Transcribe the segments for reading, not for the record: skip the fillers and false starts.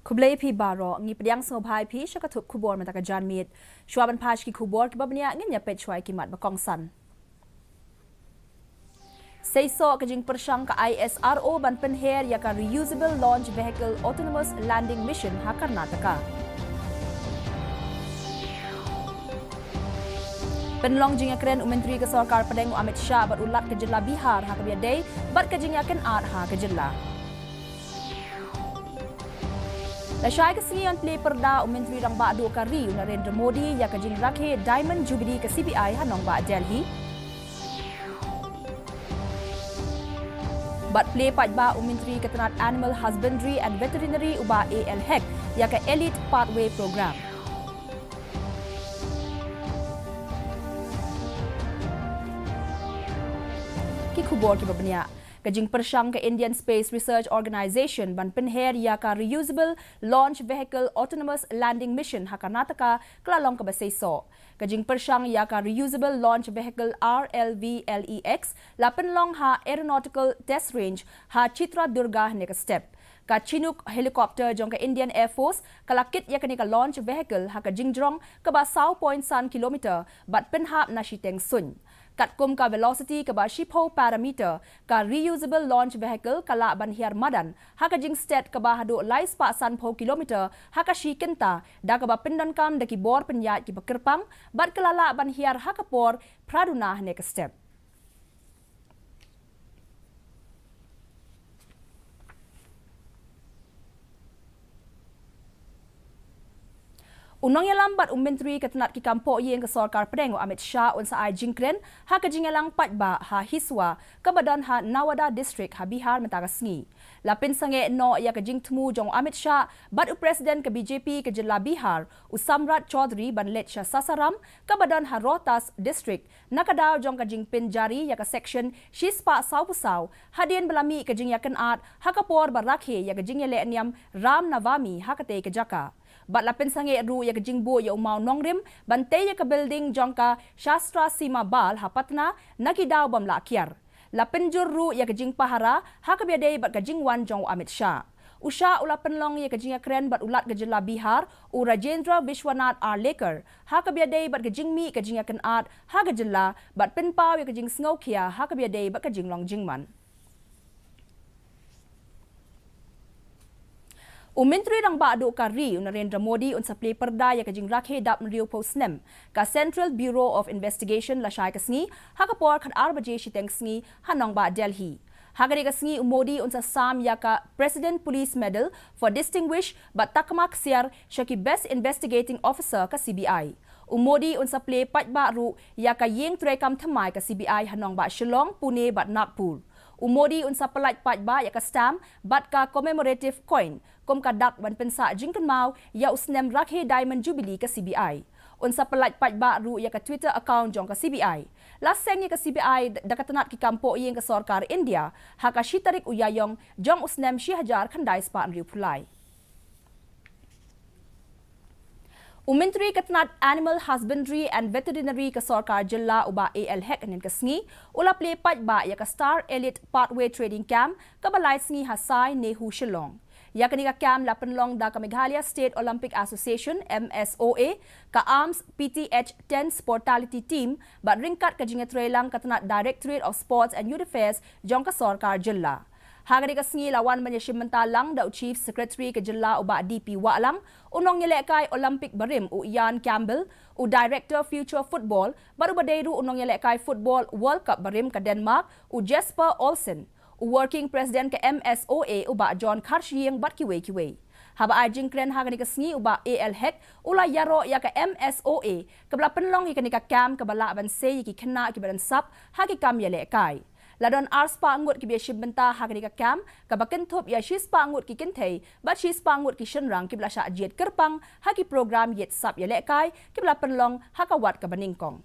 Kublai pi baro ngi pediang sobhai pi syakatup kubor mata kajan mit. Syuaban paj ki kubor ki babnya ngin ya pet syuai kimat bakong san. Seiso kajing persang ka ISRO ban penher ya ka reusable launch vehicle autonomous landing mission ha Karnataka. Penlong jing kren Menteri ke Sarkar Padang Amit Shah bat ulat ke jilla Bihar ha ka biadai bat kajing yakin art ha ke jilla. Lasyai kesengian play perda Menteri Rang Ba'du Kari Narendra Modi ya kajing rakhe Diamond Jubilee ke CBI hanong ba Delhi. Bat play pajba Menteri Ketenat Animal Husbandry and Veterinary uba ALHEC ya ke Elite Pathway Program. Ki kubor ki babnya kajing persang ke Indian Space Research Organisation ban penher ya ka reusable launch vehicle autonomous landing mission ha Karnataka klalong ka basaiso. Kajing persang ya ka reusable launch vehicle RLVLEX la penlong ha aeronautical test range ha Chitra Durga ne ka step. Ka Chinook helicopter jong ka Indian Air Force kalakit ya ka launch vehicle ha ka jingjrong ka ba 1.1 kilometer bat penhap na shiteng sun. Katkum ka velocity ka ba shipho parameter ka reusable launch vehicle kala ban hiar madan ha ka jing stat ka ba hadu lais pa san pho kilometer ha ka shikenta da ka ba pindan kam da ki bor penyat ki bakerpang bat kalala ban hiar ha ka por praduna ne ka step. Unang yalambat Menteri Ketenat ki Kampo yang ke Sarkar Padang Amit Shah unsa ai jingkren ha ka jingalang patba ha hiswa ka badan ha Nawada District ha Bihar matagasngi. Lapin sange no ya ka jingtmu jong Amit Shah bat Presiden ke BJP ke jilla Bihar Usamrat Chaudhry ban let Shah Sasaram ka badan ha Rohtas District nakadaw jong ka jingpin jari ya ka section Shispa Saupusau hadien belami ka jing yakan art ha ka por barakhe ya ka jingele niam Ram Navami ha ka te ka jaka. Bat lapin sange ru ya kejingbo ya umau nongrim bantay ya ka building jongka Shastra Sima Bal hapatna nakidaw bam lakyar. Lapin jur ru ya kejing pahara ha ka biadai bat kejingwan jong Amit Shah. Usha ulapan long ya kejing kren bat ulat kejela Bihar u Rajendra Vishwanath Arlekar ha ka biadai bat kejingmi kejing yakan art ha kejela bat penpau ya kejing sngokia ha ka biadai bat kejing long jingman. Menteri Rang Ba'du Kari Narendra Modi unsa play perda ya kajing rakhe dap mriu posnem ka Central Bureau of Investigation la syai kasngi ha ka por khat arbaje shiteng sngi hanong ba Delhi. Hagari kasngi Modi unsa sam ya ka President Police Medal for Distinguished but takmak siar syaki Best Investigating Officer ka CBI. Modi unsa play patba ru ya ka yeng trekam thamai ka CBI hanong ba Shillong, Pune bat Nagpur. Modi unsa pelat patba ya ka stamp bat ka commemorative coin kom ka dak ban pensa jingken mau ya usnem rakhe Diamond Jubilee ka CBI. Unsa pelat patba ru ya ka Twitter account jong ka CBI. Laseng ya ka CBI dakatanat ki kampo yeng ka Sarkar India ha ka shitarik uyayong jong usnem 1000 khandai spa riu pulai. Menteri Ketenat Animal Husbandry and Veterinary ke Sarkar Jilla uba ALHEC nen kasngi ula play patba ya ka Star Elite Pathway Trading Camp ka balai sngi hasai nehu Shillong. Ya kanika camp la penlong da ka Meghalaya State Olympic Association MSOA ka Arms PTH 10 Sportality Team bat ringkat ka jinga trelang Ketenat Directorate of Sports and Youth Affairs jong ka Sarkar Jilla. Hagari kasngi lawan menyeshim mentalang da Chief Secretary ke Jilla uba DP Walang unong nyelekai Olympic Barim u Ian Campbell u Director Future Football baru badairu unong nyelekai Football World Cup Barim ke Denmark u Jesper Olsen u Working President ke MSOA uba John Karshieng bat kiwe. Haba ajing kren hagani kasngi uba ALHEC ula yaro ya ke MSOA kebla penlong ikanika camp kebala ban sei ki kena ki badan sap hagi kam yelekai. Ladon ars pangut ki biashib benta hagani ka kam ka baken thop ya shis pangut ki kintei bat shis pangut ki shenrang ki blasha jet kerpang haki program yet sap ya lekai ki bla penlong hakawat ka baningkong.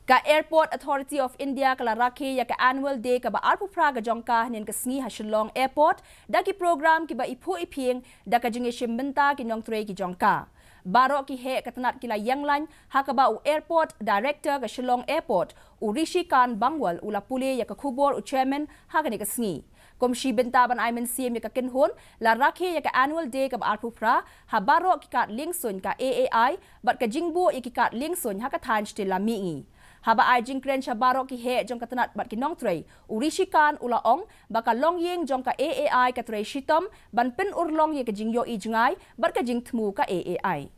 Ka Airport Authority of India kala rakhe ya ka annual day ka ba arpu praga jongka nen ka sngi ha Shillong Airport da ki program ki ba ipu iping da ka jingi shimbenta ki nong tre ki jongka. barok ki he katanat kila yanglan hakaba u airport director ka Shillong airport u Rishikan Bangwal ula pule ya ka khubor u chairman hakani ka sngi komshi bentaban aimen CM ya ka kinhon la rakhe ya ka annual day ka arpupra ha barok ki kat lingsun ka AAI bat ka jingbo ya ki kat lingsun ha ka than stila mi haba ai jingkren cha barok ki he jong katanat bat ki nong trei urishikan ula ong baka long yeng jong ka AAI ka trei shitom ban pen urlong ye ka jingyo i jungai bat ka jing thmu ka AAI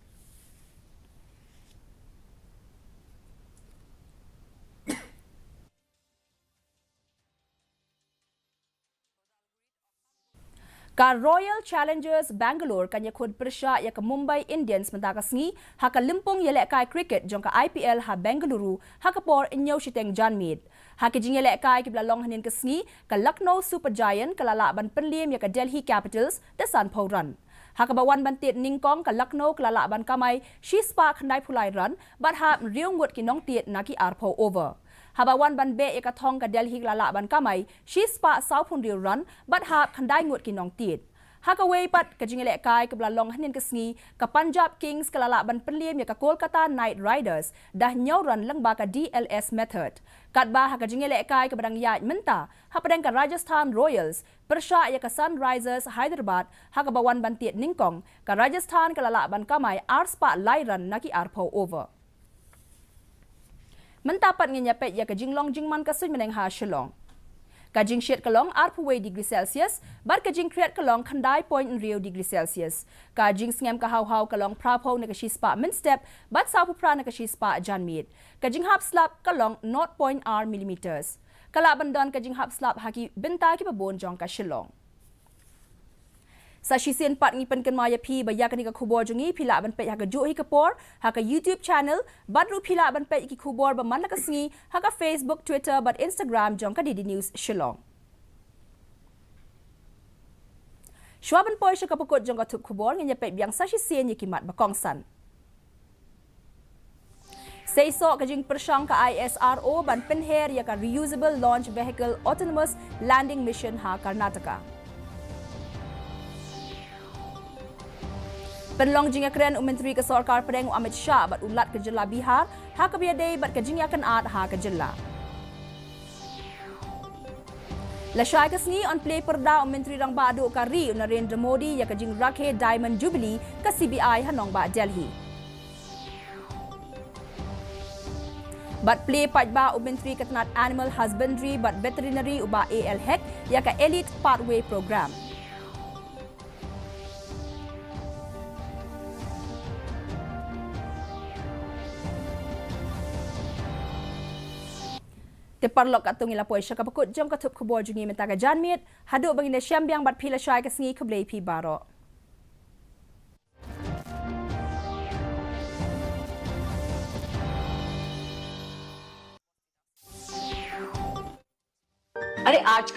ka Royal Challengers Bangalore kanya khud persya ya ka Mumbai Indians mendaka sngi ha ka limpong yele kai cricket jong ka IPL ha Bengaluru ha ka por inyo shiteng janmid ha ka jing yele kai ki blalong hanin ka sngi ka Lucknow Super Giant ka lala ban penlim ya ka Delhi Capitals the Sun Run ha ka bawan ban tit ningkong ka Lucknow ka lala ban kamai shi spa khandai phulai run bat ha riung ngut ki nong tit na ki arpho over Habawan ban be eka thong ka Delhi lala ban kamai shi spa South Pundial run but ha khandai ngut ki nong tit hakaway pat ka jingele kai ka blalong hanin ka sngi ka Punjab Kings ka lala ban penlim ya ka Kolkata Knight Riders dah nyaw run lang ba ka DLS method kat ba ha ka jingele kai ka badang ya menta ha padang ka Rajasthan Royals persya ya ka Sunrisers Hyderabad ha ka bawan ban tit ningkong ka Rajasthan ka lala ban kamai spa lai run na ki arpho over Mentapat nganya pet ya ka jinglong jingman ka sun meneng ha Shillong. Ka jing shet kalong arpuwe degree Celsius, bar ka jing kriat kalong khandai point in Rio degree Celsius. Ka jing sngem ka haw kalong prapo na ka shi spa min step, bat sa pupra na ka shi spa janmid. Ka jing hap slap kalong 0.r millimeters. Kalaban don ka jing hap slap haki benta ki babon jong ka Shillong. Sa shisen pat ngi pen kan maya phi ba ya ka ni ka khubor jungi phila ban pe ha ka jo hi ka por ha ka YouTube channel badru phila ban pe ki khubor ba man la ka sngi ha ka Facebook Twitter but Instagram jong ka DD News Shillong Shwaban poy sha ka pokot jong ka thup khubor ngi pe byang sa shisen ye ki mat ba kong san Say so ka jing persang ka ISRO ban pen her ya ka reusable launch vehicle autonomous landing mission ha Karnataka Penlong jingya keren Menteri ke Sarkar Pedeng Amit Shah bat ulat ke Jilla Bihar ha ka biadai bat ke jingya kan at ha ka Jilla. Lashai ke sngi on play perda Menteri rang ba adu ka ri Narendra Modi ya ka jing rakhe Diamond Jubilee ka CBI hanong ba Delhi. Bat play pat ba Menteri Ketanat Animal Husbandry but Veterinary uba ALHEC ya ka Elite Pathway Program. Teparlok atung ila poy syaka pakut jong katup kubor jungi mentaga janmit haduk bagi syambiang bat pila syai ke sngi keblei pi baro अरे आजकल